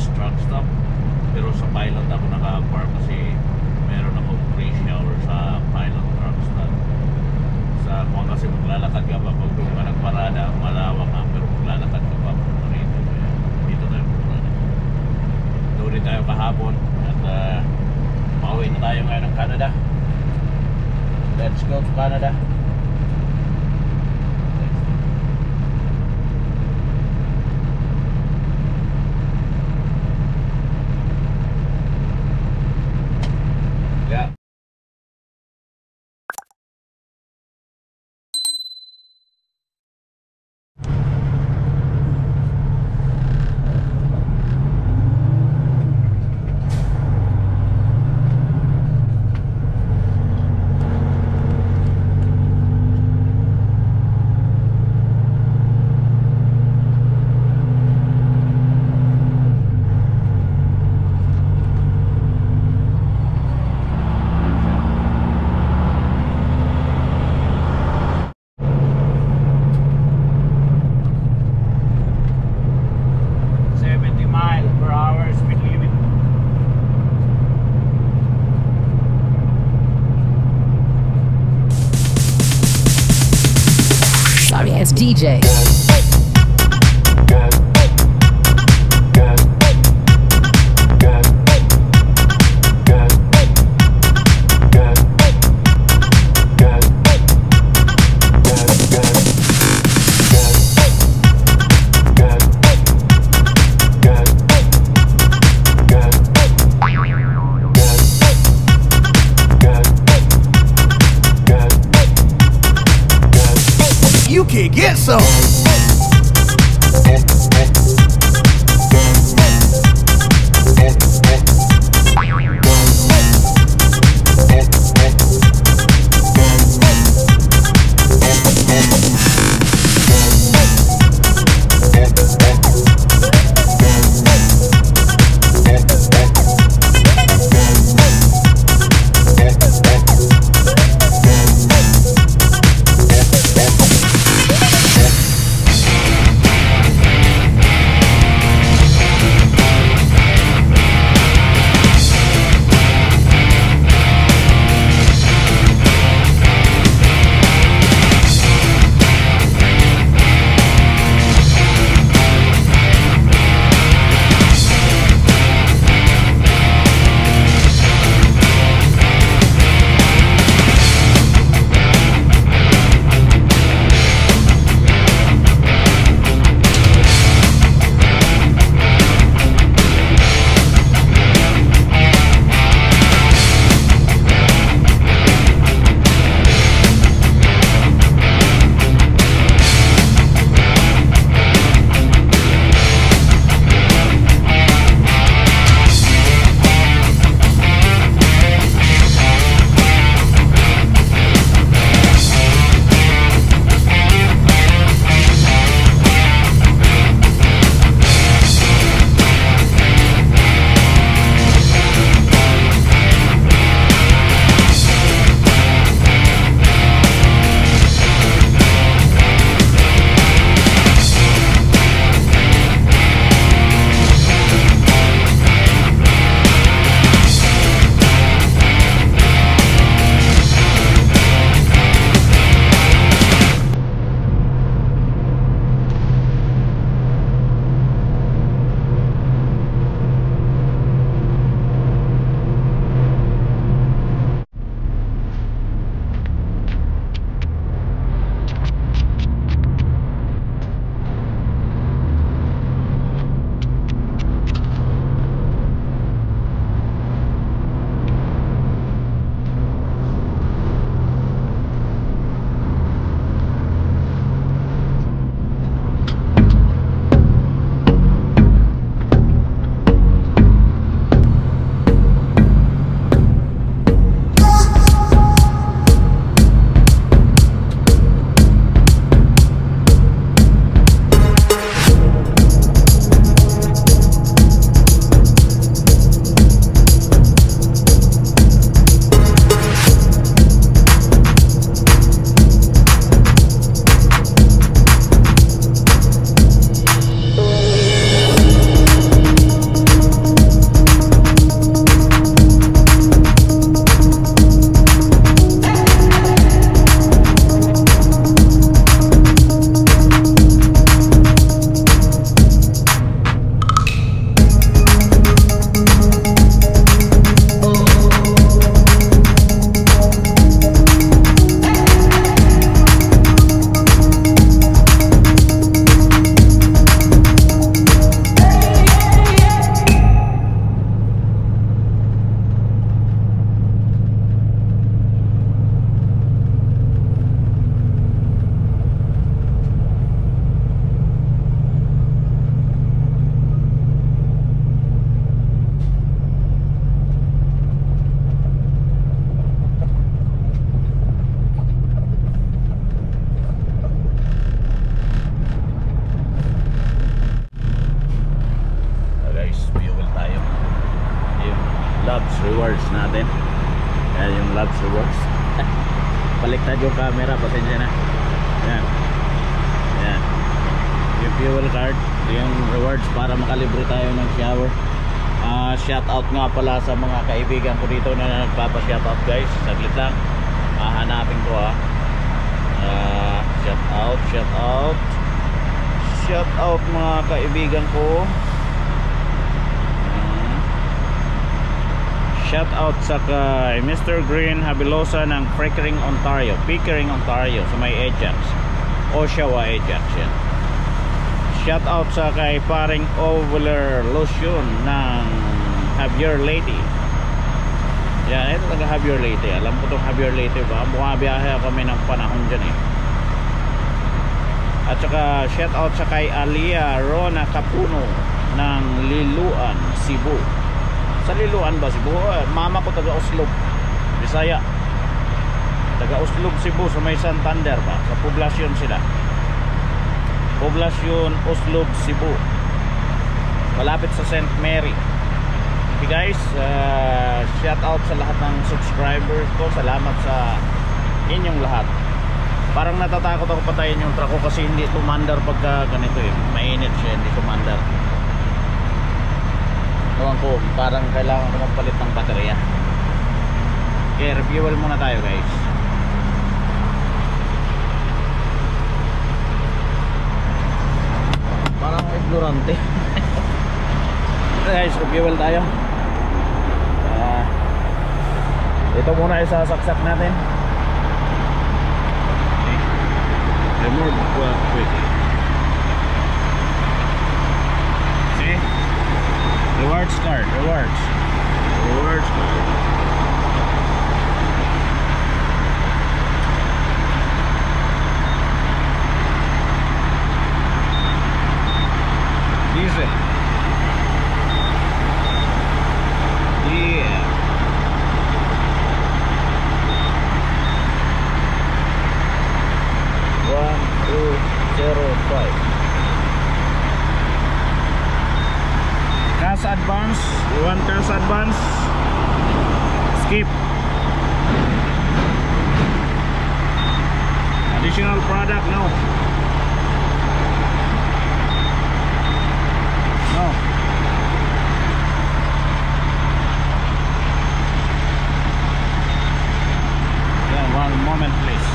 West Truck Stop. Pero sa Pilot ako naka-park kasi meron akong free shower sa Pilot Truck Stop. Sa kung kasi maglalakad ka pa pag doon ka nagparada, malawak nga, pero maglalakad ka pa punta rito. Dito tayo punta. Doon rin tayo kahapon at pauwi na tayo ngayon ng Canada. Let's go to Canada. Yeah. It's DJ. You can get some. Loves Rewards natin. Yan yung Loves Rewards. Baliktad yung camera, pasensya na. Yan. Yan. Yung fuel card, yung rewards para makalibre tayo ng shower. Shout out nga pala sa mga kaibigan ko dito na nagpapa-shout out, guys. Saglit lang. Hanapin ko shout out, shout out. Shout out mga kaibigan ko. Shout out sa kay Mr. Green Habilosa ng Pickering, Ontario. Pickering, Ontario, sa may Ajax, Oshawa Ajax yan. Shout out sa kay paring Overler Lotion ng Javier Leyte. Yan, ito taga Javier Leyte. Alam ko itong Javier Leyte ba? Bumabiyahe kami ng panahon dyan eh. At saka shout out sa kay Alia Rona Capuno ng Liluan, Cebu. Sa Liluan ba, Cebu? Mama ko taga Oslob, Bisaya. Taga Oslob, Cebu, sa may Santander ba? Sa poblasyon sila. Poblasyon Oslob, Cebu. Malapit sa St. Mary. Okay guys, shout out sa lahat ng subscribers ko. Salamat sa inyong lahat. Parang natatakot ako patayin yung truck ko kasi hindi tumandar pagka ganito eh. Mainit siya, hindi tumandar. Ewan ko, parang kailangan ko magpalit ng baterya. Okay, refuel muna tayo guys. Parang ignorante. Guys, refuel tayo. Ito muna isasaksak natin. Okay. Remove quickly. See? Rewards card, rewards card. Diesel. Yeah. One, 205. Cash advance. You want cash advance? Skip. Additional product? No. No. Yeah, one moment please.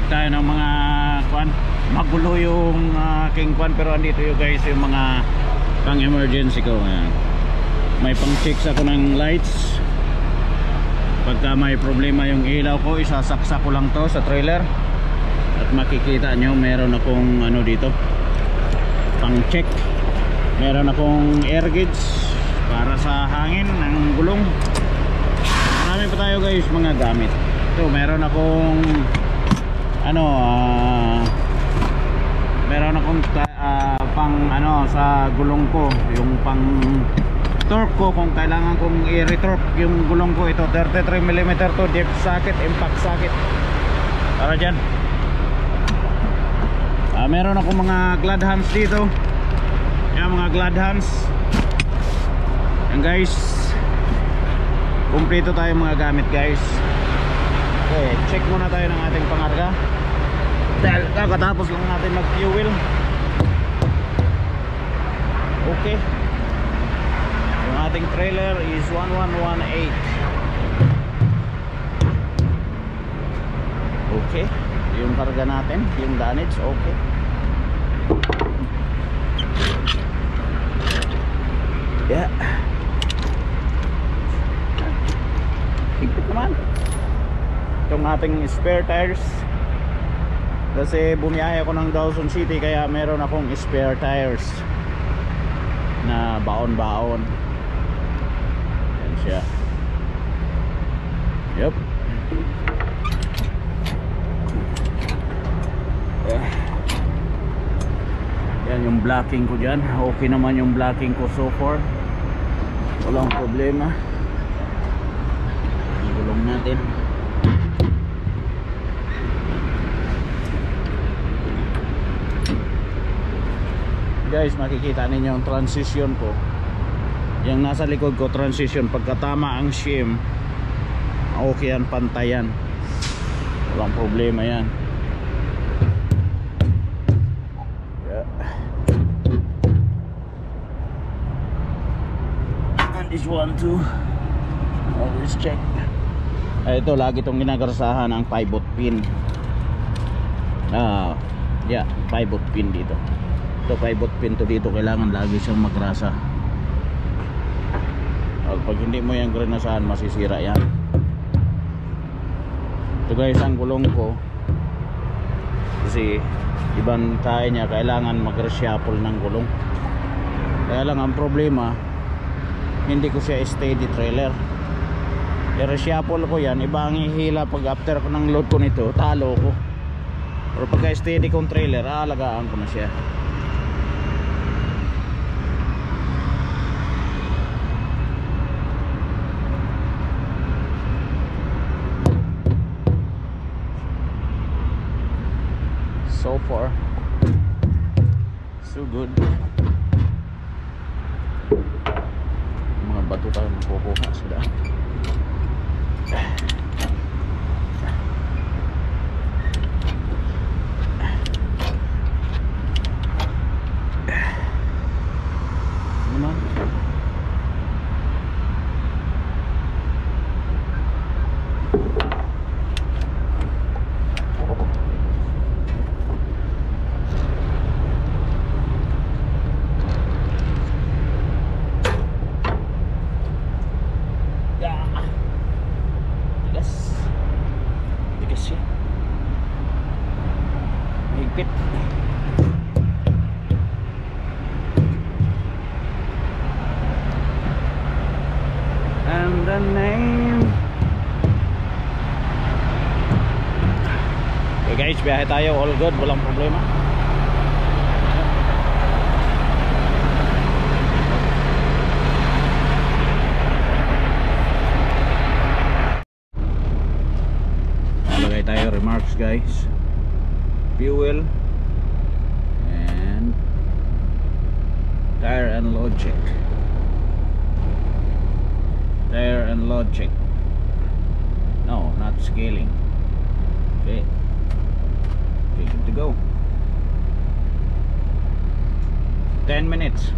Tayo ng mga kwan, magulo yung aking kwan, pero andito yung guys yung mga pang emergency ko. Ayan. May pang checks ako ng lights. Pagka may problema yung ilaw ko, isasaksak ko lang to sa trailer. At makikita nyo meron akong ano dito, pang check. Meron akong air gauge para sa hangin ng gulong. Marami pa tayo guys mga gamit. Ito meron akong ano, meron akong pang ano sa gulong ko, yung pang torque ko kung kailangan kong i-retorque yung gulong ko. Ito 33mm to, deep socket, impact socket para dyan. Meron ako mga glad hands dito. Yan mga glad hands. Yan guys, kumpleto tayo mga gamit guys. Okay, check muna tayo ng ating pangarga dahil kakatapos lang natin mag fuel. Okay, yung ating trailer is 1118. Okay, yung karga natin, yung damage, okay. Yeah, higpit naman itong ating spare tires kasi bumiyahe ako ng Dawson City, kaya meron akong spare tires na baon-baon. Yan siya. Yup. Yan yung blocking ko dyan. Okay naman yung blocking ko so far. Walang problema. Gulong natin. Guys, makikita ninyo yung transition ko. Yung nasa likod ko, transition. Pagkatama ang shim, okay yan, pantayan. Walang problema yan. This one too. Always check. Ito lagi itong ginagarasahan ang pivot pin. Yeah, pivot pin dito. Ito pivot pin to dito, kailangan lagi siyang magrasa. Pag hindi mo yan granasahan, masisira yan. Ito guys ang gulong ko. Kasi ibang tayo niya, kailangan mag-reshuffle ng gulong. Kaya lang ang problema, hindi ko siya steady trailer. I-reshuffle ko yan, iba ang ihila pag after ko ng load ko nito, talo ko. Pero pagka steady kong trailer, aalagaan ko na siya. So far so good. Mga bato tayo makukuha sa daan. Naman higpit. And the name. Okay guys, biyahe tayo, all good, walang problema. Nalagay tayo remarks guys. Fuel and tire and load check. Tire and load check. No, not scaling. Okay, good to go. 10 minutes.